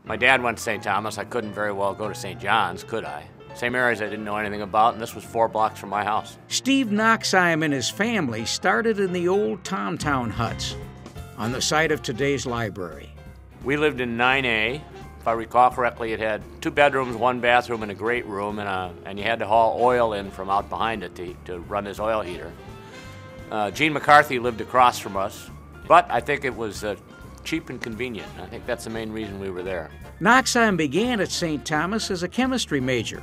My dad went to St. Thomas. I couldn't very well go to St. John's, could I? Same areas I didn't know anything about, and this was 4 blocks from my house. Steve Nachtsheim and his family started in the old Tomtown huts on the site of today's library. We lived in 9A. If I recall correctly, it had 2 bedrooms, 1 bathroom, and a great room, and you had to haul oil in from out behind it to run this oil heater. Gene McCarthy lived across from us, but I think it was cheap and convenient. I think that's the main reason we were there. Nachtsheim began at St. Thomas as a chemistry major,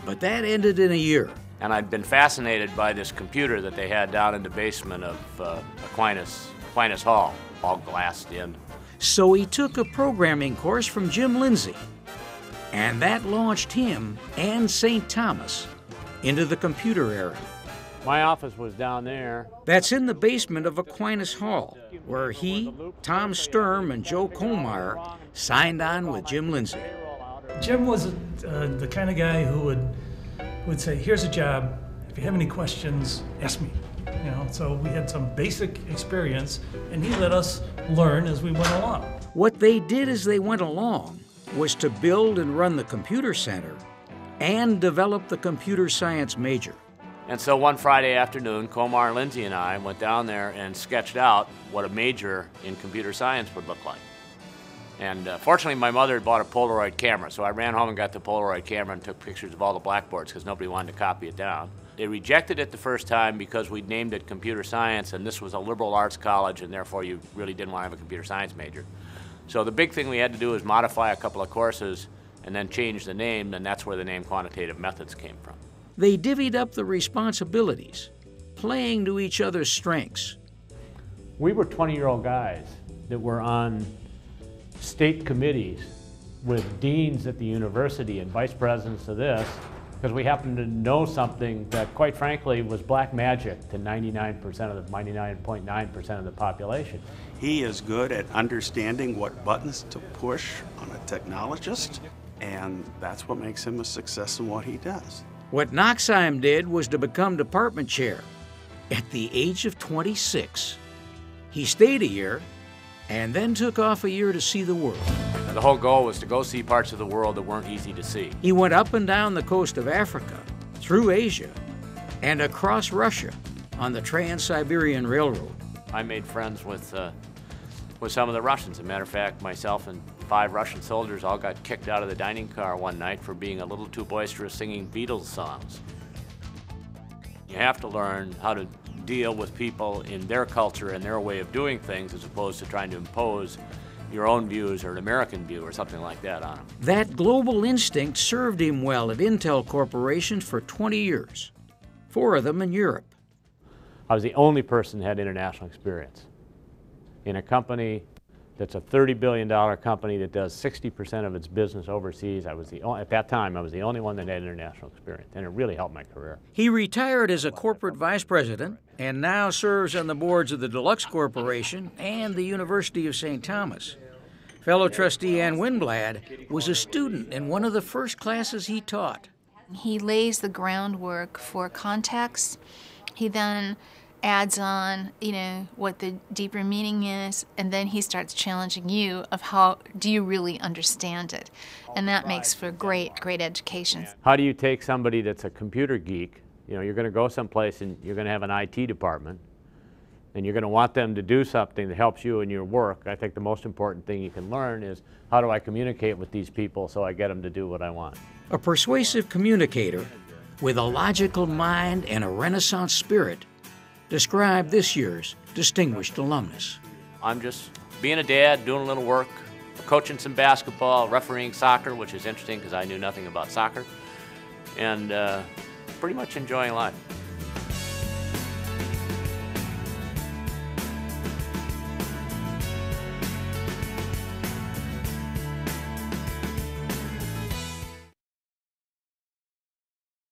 but that ended in a year. And I'd been fascinated by this computer that they had down in the basement of Aquinas Hall, all glassed in. So he took a programming course from Jim Lindsay, and that launched him and St. Thomas into the computer era. My office was down there. That's in the basement of Aquinas Hall, where he, Tom Sturm, and Joe Kohlmeyer signed on with Jim Lindsay. Jim was the kind of guy who would say, here's a job, if you have any questions, ask me. So we had some basic experience, and he let us learn as we went along. What they did as they went along was to build and run the computer center and develop the computer science major. And so one Friday afternoon, Komar, Lindsay, and I went down there and sketched out what a major in computer science would look like. And fortunately, my mother had bought a Polaroid camera, so I ran home and got the Polaroid camera and took pictures of all the blackboards because nobody wanted to copy it down. They rejected it the first time because we'd named it computer science, and this was a liberal arts college, and therefore you really didn't want to have a computer science major. So the big thing we had to do was modify a couple of courses and then change the name, and that's where the name quantitative methods came from. They divvied up the responsibilities, playing to each other's strengths. We were 20-year-old guys that were on state committees with deans at the university and vice presidents of this because we happened to know something that, quite frankly, was black magic to 99.9% of the population. He is good at understanding what buttons to push on a technologist, and that's what makes him a success in what he does. What Nachtsheim did was to become department chair at the age of 26. He stayed a year and then took off a year to see the world. And the whole goal was to go see parts of the world that weren't easy to see. He went up and down the coast of Africa, through Asia, and across Russia on the Trans-Siberian Railroad. I made friends with some of the Russians. As a matter of fact, myself and 5 Russian soldiers all got kicked out of the dining car one night for being a little too boisterous singing Beatles songs. You have to learn how to deal with people in their culture and their way of doing things as opposed to trying to impose your own views or an American view or something like that on them. That global instinct served him well at Intel Corporation for 20 years, 4 of them in Europe. I was the only person that had international experience in a company that's a $30 billion company that does 60% of its business overseas. At that time, I was the only one that had international experience, and it really helped my career. He retired as a corporate vice president and now serves on the boards of the Deluxe Corporation and the University of St. Thomas. Fellow trustee Ann Winblad was a student in one of the first classes he taught. He lays the groundwork for context. He then adds on, what the deeper meaning is, and then he starts challenging you of how do you really understand it. And that makes for great education. How do you take somebody that's a computer geek, you're going to go someplace and you're going to have an IT department, and you're going to want them to do something that helps you in your work. I think the most important thing you can learn is how do I communicate with these people so I get them to do what I want. A persuasive communicator with a logical mind and a Renaissance spirit described this year's distinguished alumnus. I'm just being a dad, doing a little work, coaching some basketball, refereeing soccer, which is interesting because I knew nothing about soccer, and pretty much enjoying life.